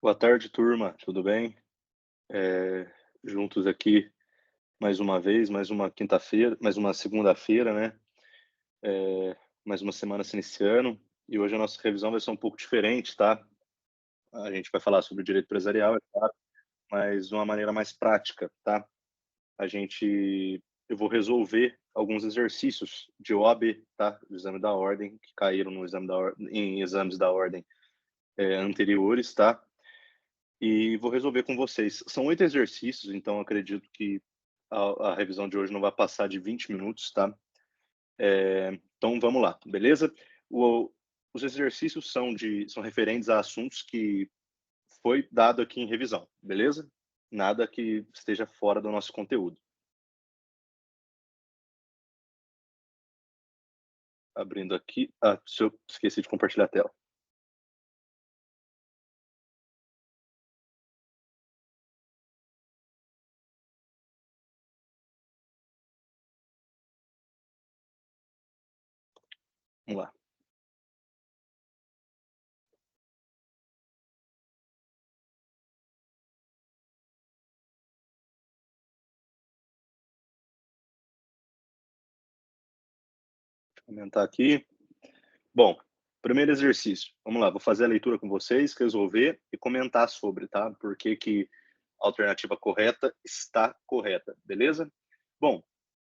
Boa tarde, turma. Tudo bem? Juntos aqui mais uma vez, mais uma quinta-feira, mais uma segunda-feira, né? Mais uma semana se iniciando. E hoje a nossa revisão vai ser um pouco diferente, tá? A gente vai falar sobre direito empresarial, é claro, mas de uma maneira mais prática, tá? Eu vou resolver alguns exercícios de OAB, tá? Do exame da ordem, que caíram no exame em exames da ordem anteriores, tá? E vou resolver com vocês. São 8 exercícios, então acredito que a revisão de hoje não vai passar de 20 minutos, tá? Então vamos lá, beleza? O os exercícios são referentes a assuntos que foi dado aqui em revisão, beleza? Nada que esteja fora do nosso conteúdo. Abrindo aqui se eu esqueci de compartilhar a tela. Vamos lá. Deixa eu aumentar aqui. Bom, primeiro exercício. Vamos lá, vou fazer a leitura com vocês, resolver e comentar sobre, tá? Por que que a alternativa correta está correta, beleza? Bom,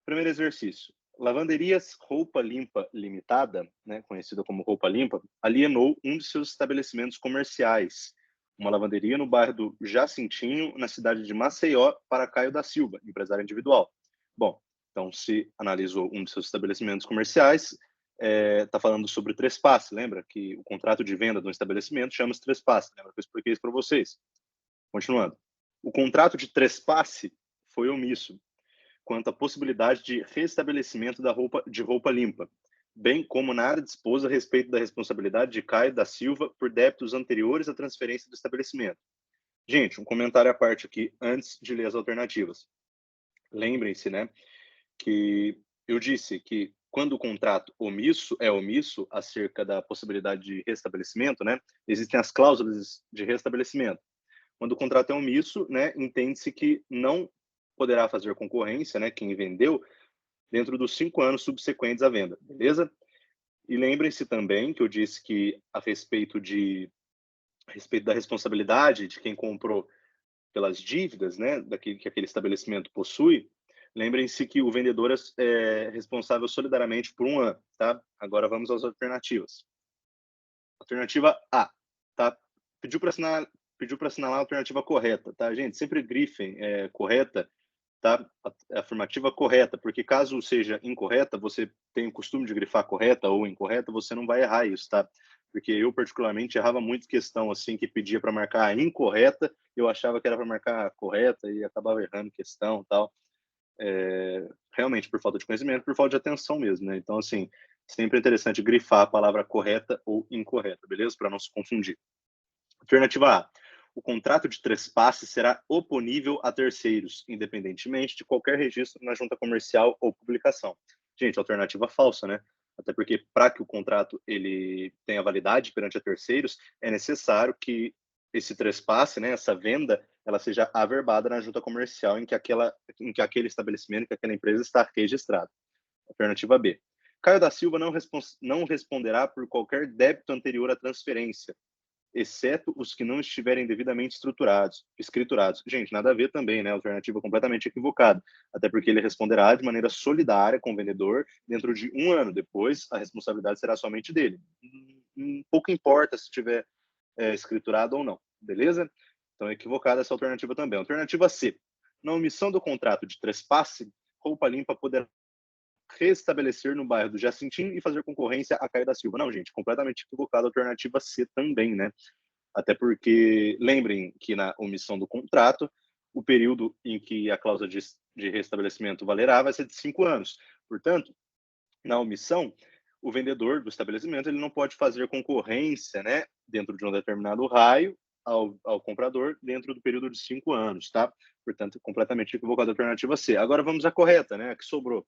primeiro exercício. Lavanderias Roupa Limpa Limitada, né, conhecida como Roupa Limpa, alienou um de seus estabelecimentos comerciais, uma lavanderia no bairro do Jacintinho, na cidade de Maceió, para Caio da Silva, empresário individual. Bom, então se analisou um de seus estabelecimentos comerciais, está falando sobre trespasse, lembra que o contrato de venda de um estabelecimento chama-se trespasse, lembra que eu expliquei isso para vocês? Continuando. O contrato de trespasse foi omisso quanto à possibilidade de restabelecimento de roupa limpa, bem como nada dispôs a respeito da responsabilidade de Caio da Silva por débitos anteriores à transferência do estabelecimento. Gente, um comentário à parte aqui antes de ler as alternativas. Lembrem-se, né, que eu disse que quando o contrato é omisso acerca da possibilidade de restabelecimento, né, existem as cláusulas de restabelecimento. Quando o contrato é omisso, né, entende-se que não poderá fazer concorrência, né, quem vendeu, dentro dos 5 anos subsequentes à venda, beleza? E lembrem-se também que eu disse que a respeito da responsabilidade de quem comprou pelas dívidas, né, daquele que aquele estabelecimento possui, lembrem-se que o vendedor é responsável solidariamente por 1 ano, tá? Agora vamos às alternativas. Alternativa A, tá? Pediu para assinar, pediu para assinalar a alternativa correta, tá, gente? Sempre grifem correta, tá? A afirmativa correta, porque caso seja incorreta, você tem o costume de grifar correta ou incorreta, você não vai errar isso, tá? Porque eu, particularmente, errava muito questão, assim, que pedia para marcar incorreta, eu achava que era para marcar correta e acabava errando questão e tal. Realmente, por falta de conhecimento, por falta de atenção mesmo, né? Então, assim, sempre é interessante grifar a palavra correta ou incorreta, beleza? Para não se confundir. Alternativa A. O contrato de trespasse será oponível a terceiros, independentemente de qualquer registro na junta comercial ou publicação. Gente, alternativa falsa, né? Até porque para que o contrato ele tenha validade perante a terceiros, é necessário que esse trespasse, né, essa venda, ela seja averbada na junta comercial em que aquele estabelecimento, que aquela empresa está registrada. Alternativa B. Caio da Silva não responderá por qualquer débito anterior à transferência, exceto os que não estiverem devidamente escriturados. Gente, nada a ver também, né? Alternativa completamente equivocada. Até porque ele responderá de maneira solidária com o vendedor dentro de 1 ano. Depois, a responsabilidade será somente dele. Pouco importa se tiver escriturado ou não, beleza? Então, é equivocada essa alternativa também. Alternativa C. Na omissão do contrato de trespasse, Roupa Limpa poderá restabelecer no bairro do Jacintim e fazer concorrência a Caio da Silva. Não, gente, completamente equivocada a alternativa C também, né? Até porque, lembrem que na omissão do contrato, o período em que a cláusula de restabelecimento valerá vai ser de 5 anos. Portanto, na omissão, o vendedor do estabelecimento ele não pode fazer concorrência, né, dentro de um determinado raio ao comprador dentro do período de 5 anos, tá? Portanto, completamente equivocada a alternativa C. Agora vamos à correta, né, a que sobrou.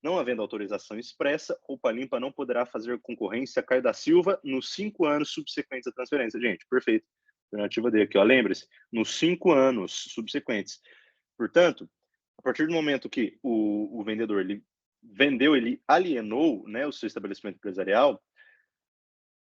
Não havendo autorização expressa, Roupa Limpa não poderá fazer concorrência a Caio da Silva nos 5 anos subsequentes à transferência. Gente, perfeito. Alternativa D aqui, ó. Lembre-se, nos 5 anos subsequentes. Portanto, a partir do momento que o vendedor ele vendeu, ele alienou, né, o seu estabelecimento empresarial,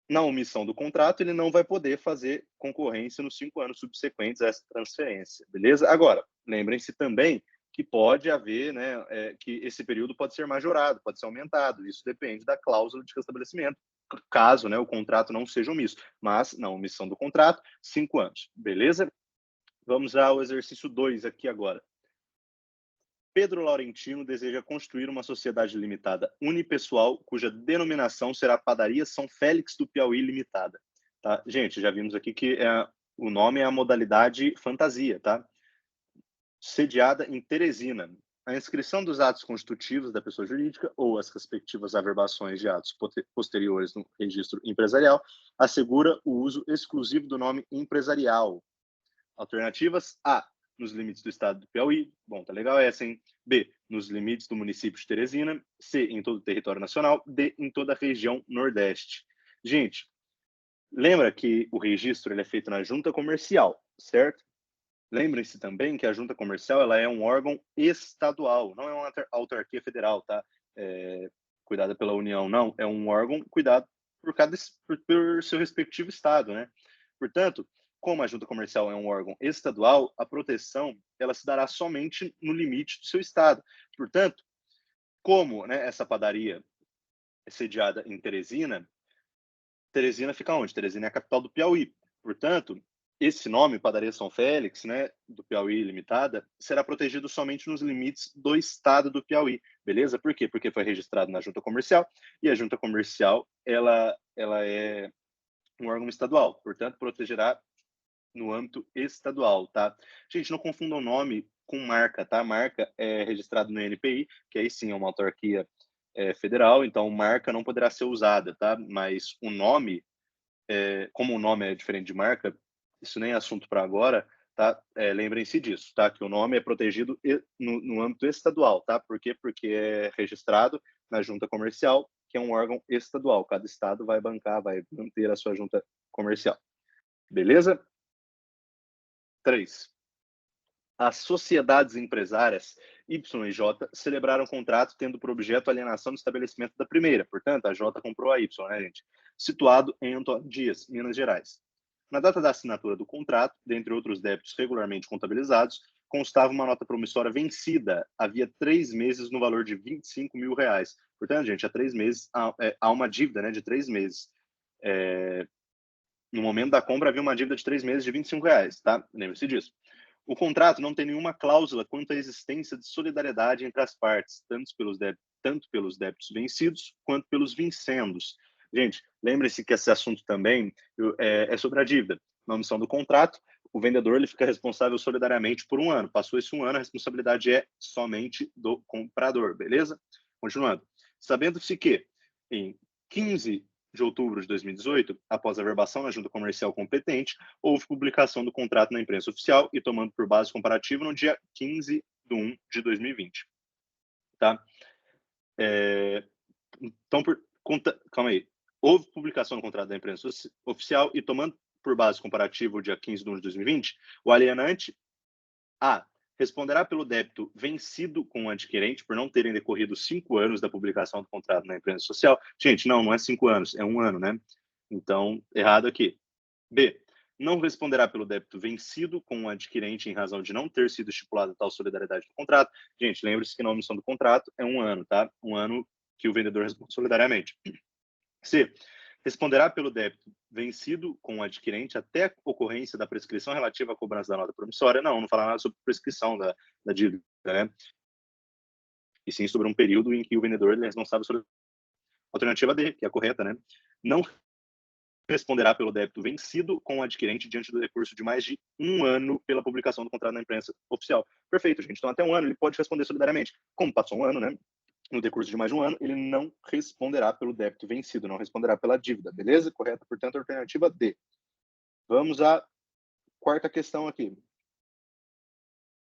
na omissão do contrato, ele não vai poder fazer concorrência nos 5 anos subsequentes a essa transferência, beleza? Agora, lembrem-se também que pode haver, né, que esse período pode ser majorado, pode ser aumentado, isso depende da cláusula de restabelecimento, caso, né, o contrato não seja omisso, mas na omissão do contrato, 5 anos, beleza? Vamos ao exercício 2 aqui agora. Pedro Laurentino deseja construir uma sociedade limitada unipessoal, cuja denominação será Padaria São Félix do Piauí Limitada. Tá? Gente, já vimos aqui que o nome é a modalidade fantasia, tá? Sediada em Teresina. A inscrição dos atos constitutivos da pessoa jurídica ou as respectivas averbações de atos posteriores no registro empresarial assegura o uso exclusivo do nome empresarial. Alternativas: A, nos limites do estado do Piauí. Bom, tá legal essa, hein? B, nos limites do município de Teresina. C, em todo o território nacional. D, em toda a região Nordeste. Gente, lembra que o registro ele é feito na junta comercial, certo? Lembrem-se também que a junta comercial ela é um órgão estadual, não é uma autarquia federal, tá? Cuidada pela União, não. É um órgão cuidado por seu respectivo estado, né? Portanto, como a junta comercial é um órgão estadual, a proteção ela se dará somente no limite do seu estado. Portanto, como, né, essa padaria é sediada em Teresina, Teresina fica onde? Teresina é a capital do Piauí. Portanto, esse nome, Padaria São Félix, né, do Piauí Limitada, será protegido somente nos limites do estado do Piauí, beleza? Por quê? Porque foi registrado na junta comercial e a junta comercial ela é um órgão estadual, portanto, protegerá no âmbito estadual, tá? Gente, não confundam o nome com marca, tá? Marca é registrado no NPI, que aí sim é uma autarquia federal, então marca não poderá ser usada, tá? Mas o nome, como o nome é diferente de marca, isso nem é assunto para agora, tá? Lembrem-se disso, tá? Que o nome é protegido no âmbito estadual, tá? Por quê? Porque é registrado na junta comercial, que é um órgão estadual. Cada estado vai bancar, vai manter a sua junta comercial. Beleza? 3. As sociedades empresárias Y e J celebraram um contrato tendo por objeto a alienação do estabelecimento da primeira. Portanto, a J comprou a Y, né, gente? Situado em Antônio Dias, Minas Gerais. Na data da assinatura do contrato, dentre outros débitos regularmente contabilizados, constava uma nota promissória vencida havia 3 meses no valor de R$ 25.000. Portanto, gente, há 3 meses há uma dívida, né, de 3 meses. No momento da compra havia uma dívida de 3 meses de R$ 25, tá? Lembre-se disso. O contrato não tem nenhuma cláusula quanto à existência de solidariedade entre as partes, tanto pelos débitos vencidos quanto pelos vincendos. Gente, lembre-se que esse assunto também é sobre a dívida. Na omissão do contrato, o vendedor ele fica responsável solidariamente por um ano. Passou esse um ano, a responsabilidade é somente do comprador, beleza? Continuando. Sabendo-se que em 15 de outubro de 2018, após a verbação na junta comercial competente, houve publicação do contrato na imprensa oficial e tomando por base comparativa no dia 15 de 1 de 2020. Tá? Então, calma aí. Houve publicação do contrato da imprensa oficial e tomando por base comparativa o dia 15 de 1 de 2020, o alienante A. Responderá pelo débito vencido com o adquirente por não terem decorrido 5 anos da publicação do contrato na imprensa social. Gente, não é 5 anos, é 1 ano, né? Então, errado aqui. B. Não responderá pelo débito vencido com o adquirente em razão de não ter sido estipulada tal solidariedade do contrato. Gente, lembre-se que na omissão do contrato é 1 ano, tá? 1 ano que o vendedor responde solidariamente. C. Responderá pelo débito vencido com o adquirente até a ocorrência da prescrição relativa à cobrança da nota promissória. Não fala nada sobre prescrição da dívida, né? E sim sobre um período em que o vendedor ele é responsável sobre. Alternativa D, que é a correta, né? Não responderá pelo débito vencido com o adquirente diante do recurso de mais de 1 ano pela publicação do contrato na imprensa oficial. Perfeito, gente. Então, até 1 ano ele pode responder solidariamente. Como passou 1 ano, né? No decurso de mais de 1 ano, ele não responderá pelo débito vencido, não responderá pela dívida, beleza? Correta, portanto, a alternativa D. Vamos à quarta questão aqui.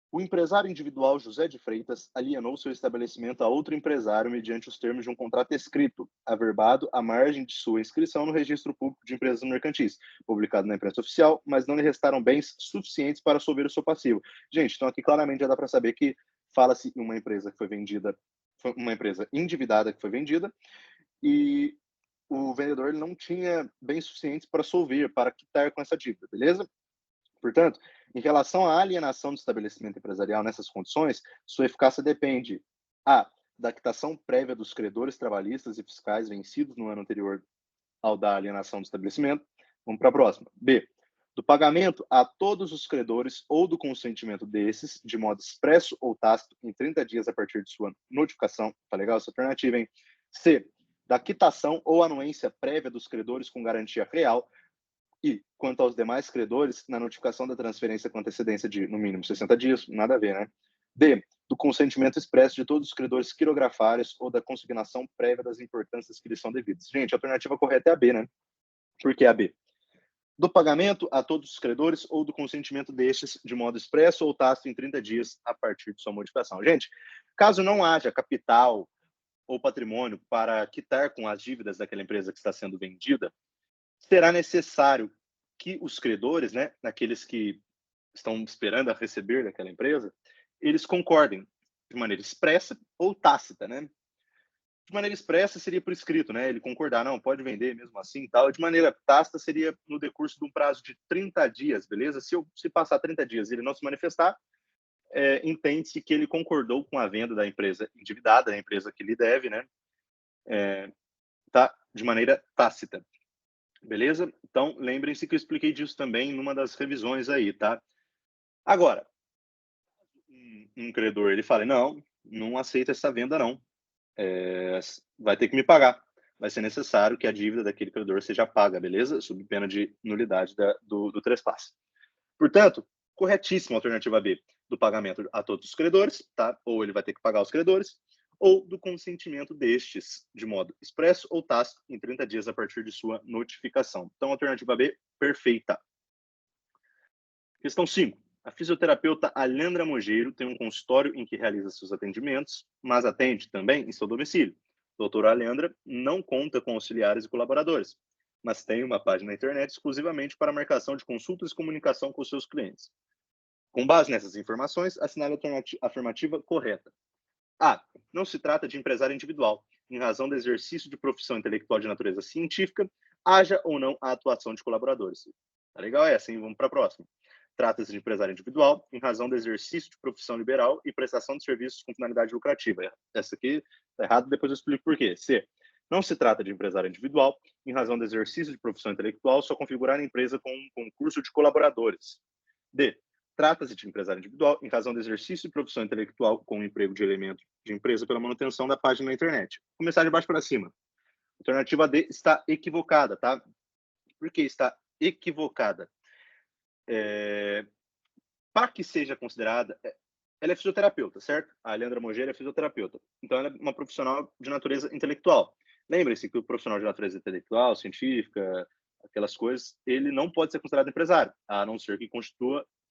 O empresário individual José de Freitas alienou seu estabelecimento a outro empresário mediante os termos de um contrato escrito, averbado à margem de sua inscrição no Registro Público de Empresas Mercantis, publicado na imprensa oficial, mas não lhe restaram bens suficientes para solver o seu passivo. Gente, então aqui claramente já dá para saber que fala-se em uma empresa que foi vendida, foi uma empresa endividada que foi vendida, e o vendedor ele não tinha bens suficientes para solver, para quitar com essa dívida, beleza? Portanto, em relação à alienação do estabelecimento empresarial nessas condições, sua eficácia depende: a. Da quitação prévia dos credores trabalhistas e fiscais vencidos no ano anterior ao da alienação do estabelecimento. Vamos para a próxima. B. Do pagamento a todos os credores ou do consentimento desses, de modo expresso ou tácito, em 30 dias a partir de sua notificação. Tá legal essa alternativa, hein? C. Da quitação ou anuência prévia dos credores com garantia real, e, quanto aos demais credores, na notificação da transferência com antecedência de, no mínimo, 60 dias, nada a ver, né? D. Do consentimento expresso de todos os credores quirografários ou da consignação prévia das importâncias que lhes são devidas. Gente, a alternativa correta é a B, né? Por que a B? Do pagamento a todos os credores ou do consentimento destes de modo expresso ou tácito em 30 dias a partir de sua modificação. Gente, caso não haja capital ou patrimônio para quitar com as dívidas daquela empresa que está sendo vendida, será necessário que os credores, né, aqueles que estão esperando a receber daquela empresa, eles concordem de maneira expressa ou tácita, né? De maneira expressa seria por escrito, né? Ele concordar, não, pode vender mesmo assim e tal. De maneira tácita seria no decurso de um prazo de 30 dias, beleza? Se passar 30 dias e ele não se manifestar, entende-se que ele concordou com a venda da empresa endividada, da empresa que lhe deve, né? Tá? De maneira tácita. Beleza? Então, lembrem-se que eu expliquei disso também numa das revisões aí, tá? Agora, um credor, ele fala, não aceita essa venda, não. Vai ter que me pagar. Vai ser necessário que a dívida daquele credor seja paga, beleza? Sob pena de nulidade do trespasse. Portanto, corretíssima a alternativa B, do pagamento a todos os credores, tá? Ou ele vai ter que pagar os credores, ou do consentimento destes, de modo expresso ou tácito, em 30 dias a partir de sua notificação. Então, alternativa B, perfeita. Questão 5. A fisioterapeuta Alhandra Mogeiro tem um consultório em que realiza seus atendimentos, mas atende também em seu domicílio. Doutora Alhandra não conta com auxiliares e colaboradores, mas tem uma página na internet exclusivamente para marcação de consultas e comunicação com seus clientes. Com base nessas informações, assinale a afirmativa correta. A. Não se trata de empresário individual, em razão do exercício de profissão intelectual de natureza científica, haja ou não a atuação de colaboradores. Tá legal essa, hein? Vamos para a próxima. Trata-se de empresário individual, em razão do exercício de profissão liberal e prestação de serviços com finalidade lucrativa. Essa aqui está errada, depois eu explico por quê. C. Não se trata de empresário individual, em razão do exercício de profissão intelectual, só configurar a empresa com um concurso de colaboradores. D. Trata-se de empresário individual, em razão do exercício de profissão intelectual com o emprego de elemento de empresa pela manutenção da página na internet. Vou começar de baixo para cima. Alternativa D está equivocada, tá? Por que está equivocada? Para que seja considerada, ela é fisioterapeuta, certo? A Alhandra Mogeiro é fisioterapeuta. Então, ela é uma profissional de natureza intelectual. Lembre-se que o profissional de natureza intelectual, científica, aquelas coisas, ele não pode ser considerado empresário, a não ser que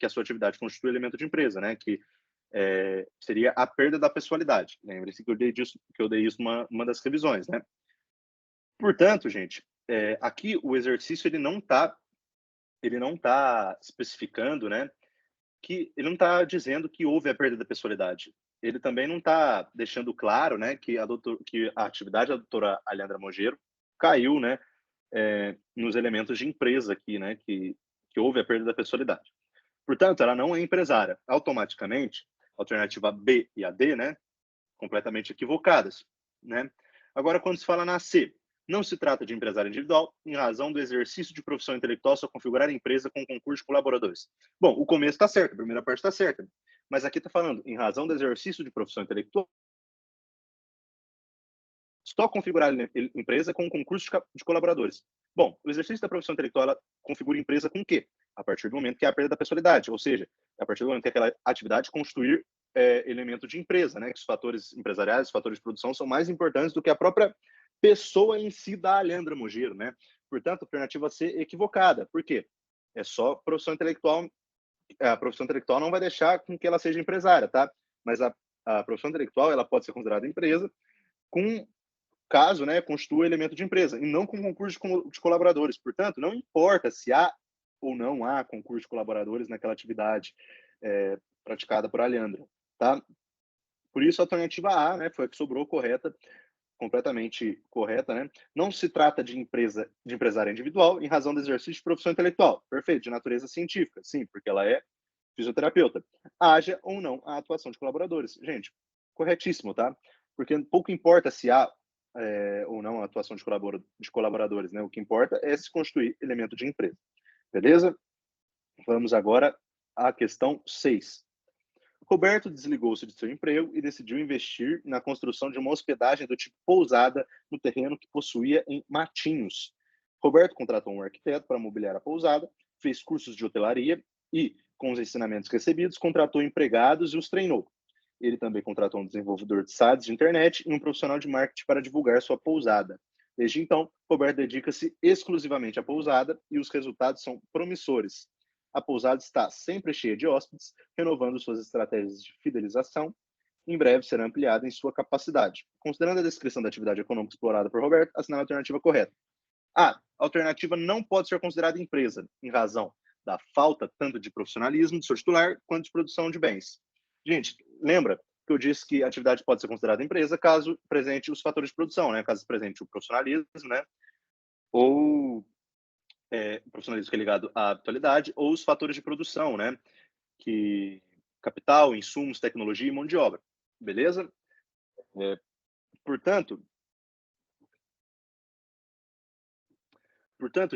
a sua atividade constitua elemento de empresa, né? Que seria a perda da pessoalidade. Lembre-se que eu dei isso uma das revisões, né? Portanto, gente, aqui o exercício ele não tá especificando, né? Que ele não está dizendo que houve a perda da pessoalidade. Ele também não está deixando claro, né, que a atividade da doutora Alhandra Mogeiro caiu, né, nos elementos de empresa aqui, né, que houve a perda da pessoalidade. Portanto, ela não é empresária. Automaticamente, a alternativa B e a D, né, completamente equivocadas, né? Agora, quando se fala na C, não se trata de empresário individual, em razão do exercício de profissão intelectual só configurar a empresa com concurso de colaboradores. Bom, o começo está certo, a primeira parte está certa, mas aqui está falando em razão do exercício de profissão intelectual só configurar a empresa com concurso de colaboradores. Bom, o exercício da profissão intelectual ela configura a empresa com o quê? A partir do momento que há a perda da pessoalidade, ou seja, a partir do momento que aquela atividade constituir elemento de empresa, né? Que os fatores empresariais, os fatores de produção são mais importantes do que a própria pessoa em si da Alhandra Mogeiro, né? Portanto, a alternativa C é equivocada. Por quê? É só profissão intelectual a profissão intelectual não vai deixar com que ela seja empresária, tá? Mas a profissão intelectual, ela pode ser considerada empresa com caso, né, constitua elemento de empresa, e não com concurso de colaboradores. Portanto, não importa se há ou não há concurso de colaboradores naquela atividade praticada por Alhandra, tá? Por isso, a alternativa A, né, foi a que sobrou correta, completamente correta, né? Não se trata de empresária individual em razão do exercício de profissão intelectual. Perfeito, de natureza científica, sim, porque ela é fisioterapeuta. Haja ou não a atuação de colaboradores. Gente, corretíssimo, tá? Porque pouco importa se há ou não a atuação de colaboradores, né? O que importa é se constituir elemento de empresa. Beleza? Vamos agora à questão 6. Roberto desligou-se de seu emprego e decidiu investir na construção de uma hospedagem do tipo pousada no terreno que possuía em Matinhos. Roberto contratou um arquiteto para mobiliar a pousada, fez cursos de hotelaria e, com os ensinamentos recebidos, contratou empregados e os treinou. Ele também contratou um desenvolvedor de sites de internet e um profissional de marketing para divulgar sua pousada. Desde então, Roberto dedica-se exclusivamente à pousada e os resultados são promissores. A pousada está sempre cheia de hóspedes, renovando suas estratégias de fidelização. Em breve será ampliada em sua capacidade. Considerando a descrição da atividade econômica explorada por Roberto, assinale a alternativa correta. A alternativa não pode ser considerada empresa, em razão da falta tanto de profissionalismo do seu titular quanto de produção de bens. Gente, lembra que eu disse que a atividade pode ser considerada empresa caso presente os fatores de produção, né? Caso presente o profissionalismo, né? Ou profissionalismo que é ligado à habitualidade, ou os fatores de produção, né? Que capital, insumos, tecnologia e mão de obra. Beleza? Portanto,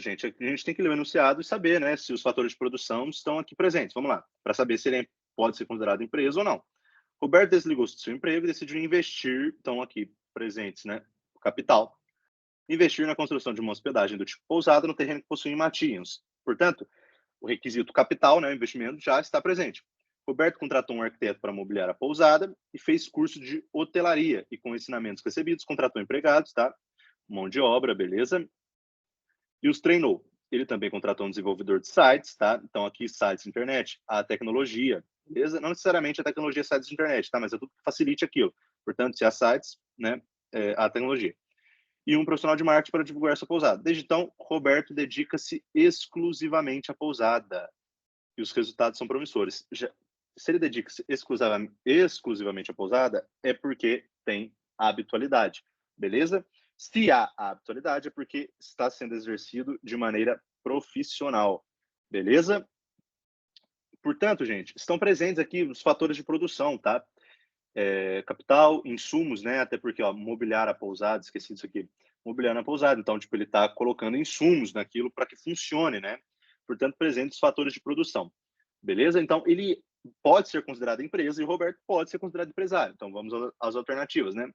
gente, a gente tem que ler o enunciado e saber, né, se os fatores de produção estão aqui presentes. Vamos lá, para saber se ele pode ser considerado empresa ou não. Roberto desligou-se do seu emprego e decidiu investir, estão aqui presentes, né, o capital. Investir na construção de uma hospedagem do tipo pousada no terreno que possui em Matinhos. Portanto, o requisito capital, né, o investimento, já está presente. Roberto contratou um arquiteto para mobiliar a pousada e fez curso de hotelaria e, com ensinamentos recebidos, contratou empregados, tá? Mão de obra, beleza? E os treinou. Ele também contratou um desenvolvedor de sites, tá? Então, aqui, sites de internet, a tecnologia, beleza? Não necessariamente a tecnologia sites de internet, tá? Mas é tudo que facilite aquilo. Portanto, se há sites, né, a tecnologia. E um profissional de marketing para divulgar essa pousada. Desde então, Roberto dedica-se exclusivamente à pousada. E os resultados são promissores. Se ele dedica-se exclusivamente à pousada, é porque tem habitualidade. Beleza? Se há a habitualidade, é porque está sendo exercido de maneira profissional. Beleza? Portanto, gente, estão presentes aqui os fatores de produção, tá? Capital, insumos, né? Até porque, ó, mobiliar a pousada, esqueci disso aqui. Mobiliar na pousada. Então, tipo, ele está colocando insumos naquilo para que funcione, né? Portanto, presentes os fatores de produção. Beleza? Então, ele pode ser considerado empresa e o Roberto pode ser considerado empresário. Então, vamos às alternativas, né?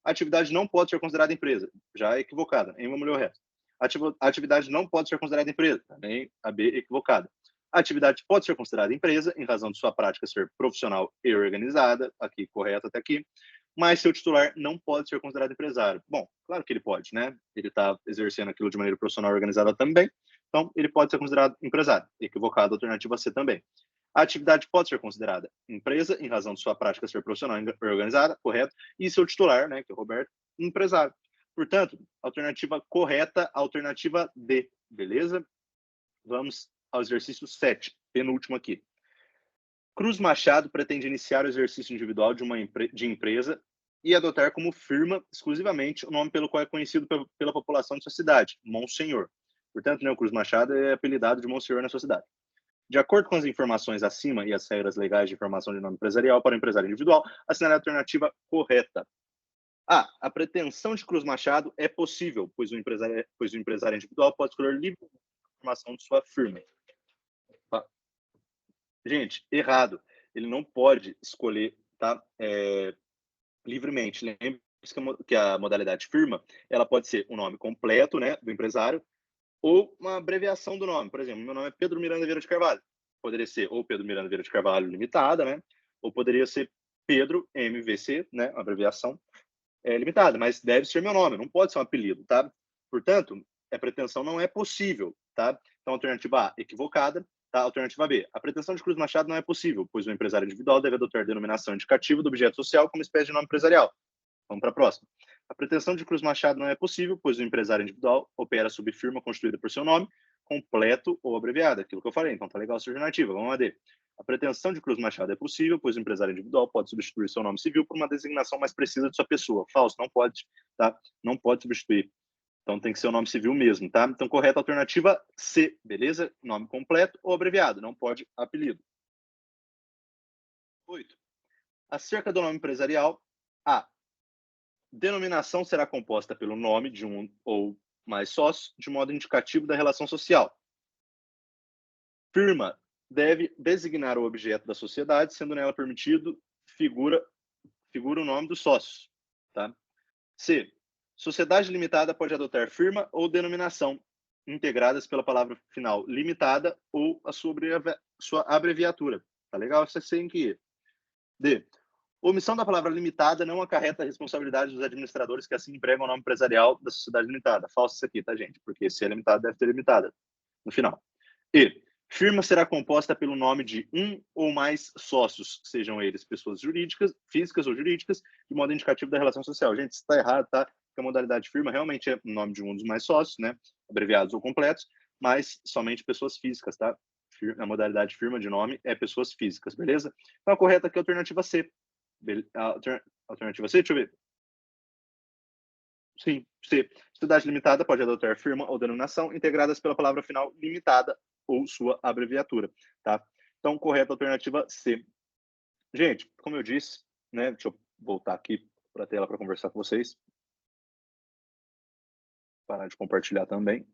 A atividade não pode ser considerada empresa. Já é equivocada. Em vamos ler o resto. A atividade não pode ser considerada empresa. Também a B equivocada. A atividade pode ser considerada empresa em razão de sua prática ser profissional e organizada. Aqui, correto até aqui. Mas seu titular não pode ser considerado empresário. Bom, claro que ele pode, né? Ele está exercendo aquilo de maneira profissional e organizada também. Então, ele pode ser considerado empresário. Equivocado, alternativa C também. A atividade pode ser considerada empresa em razão de sua prática ser profissional e organizada, correto? E seu titular, né, que é o Roberto, empresário. Portanto, alternativa correta, alternativa D, beleza? Vamos ao exercício 7, penúltimo aqui. Cruz Machado pretende iniciar o exercício individual de empresa e adotar como firma exclusivamente o nome pelo qual é conhecido pela população de sua cidade, Monsenhor. Portanto, né, o Cruz Machado é apelidado de Monsenhor na sua cidade. De acordo com as informações acima e as regras legais de informação de nome empresarial para o empresário individual, assinale a alternativa correta. A pretensão de Cruz Machado é possível, pois o empresário individual pode escolher livremente a formação de sua firma. Gente, errado. Ele não pode escolher, tá? Livremente. Lembre-se que a modalidade firma, ela pode ser o nome completo, né, do empresário, ou uma abreviação do nome. Por exemplo, meu nome é Pedro Miranda Vieira de Carvalho. Poderia ser ou Pedro Miranda Vieira de Carvalho Limitada, né? Ou poderia ser Pedro MVC, né? Abreviação limitada, mas deve ser meu nome, não pode ser um apelido, tá? Portanto, a pretensão não é possível, tá? Então, alternativa A, equivocada. Tá? Alternativa B. A pretensão de Cruz Machado não é possível, pois o empresário individual deve adotar denominação indicativa do objeto social como espécie de nome empresarial. Vamos para a próxima. A pretensão de Cruz Machado não é possível, pois o empresário individual opera sob firma constituída por seu nome, completo ou abreviado. Aquilo que eu falei, então tá legal essa alternativa. Vamos lá, D. A pretensão de Cruz Machado é possível, pois o empresário individual pode substituir seu nome civil por uma designação mais precisa de sua pessoa. Falso, não pode, tá? Não pode substituir. Então tem que ser o nome civil mesmo, tá? Então, correta alternativa C, beleza? Nome completo ou abreviado, não pode apelido. 8. Acerca do nome empresarial, A. Denominação será composta pelo nome de um ou mais sócios, de modo indicativo da relação social. Firma deve designar o objeto da sociedade, sendo nela permitido figura o nome dos sócios, tá? C. Sociedade limitada pode adotar firma ou denominação, integradas pela palavra final limitada ou a sua abreviatura. Tá legal? Isso é sem que. D. Omissão da palavra limitada não acarreta a responsabilidade dos administradores que assim empregam o nome empresarial da sociedade limitada. Falso isso aqui, tá, gente? Porque se é limitado, deve ter limitada no final. E. Firma será composta pelo nome de um ou mais sócios, sejam eles pessoas jurídicas, físicas ou jurídicas, de modo indicativo da relação social. Gente, isso está errado, tá? Porque a modalidade firma realmente é o nome de um dos mais sócios, né? Abreviados ou completos, mas somente pessoas físicas, tá? A modalidade firma de nome é pessoas físicas, beleza? Então, a correta aqui é a alternativa C. Alternativa C, deixa eu ver. Sim, C. Sociedade limitada pode adotar firma ou denominação integradas pela palavra final limitada ou sua abreviatura, tá? Então, correta alternativa C. Gente, como eu disse, né? Deixa eu voltar aqui para a tela para conversar com vocês. Parar de compartilhar também.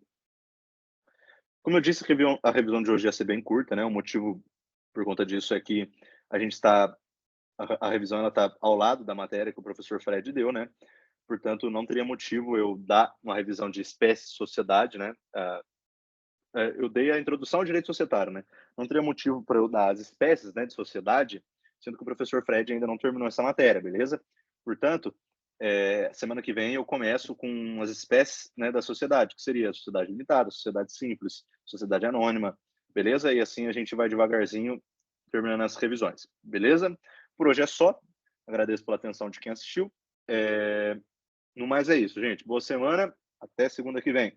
Como eu disse, a revisão de hoje ia ser bem curta, né? O motivo por conta disso é que a gente está... A revisão ela está ao lado da matéria que o professor Fred deu, né? Portanto, não teria motivo eu dar uma revisão de espécie sociedade, né? Eu dei a introdução ao direito societário, né? Não teria motivo para eu dar as espécies, né, de sociedade, sendo que o professor Fred ainda não terminou essa matéria, beleza? Portanto, semana que vem eu começo com as espécies, né, da sociedade, que seria a sociedade limitada, a sociedade simples, sociedade anônima, beleza? E assim a gente vai devagarzinho terminando as revisões, beleza? Por hoje é só. Agradeço pela atenção de quem assistiu. No mais é isso, gente. Boa semana. Até segunda que vem.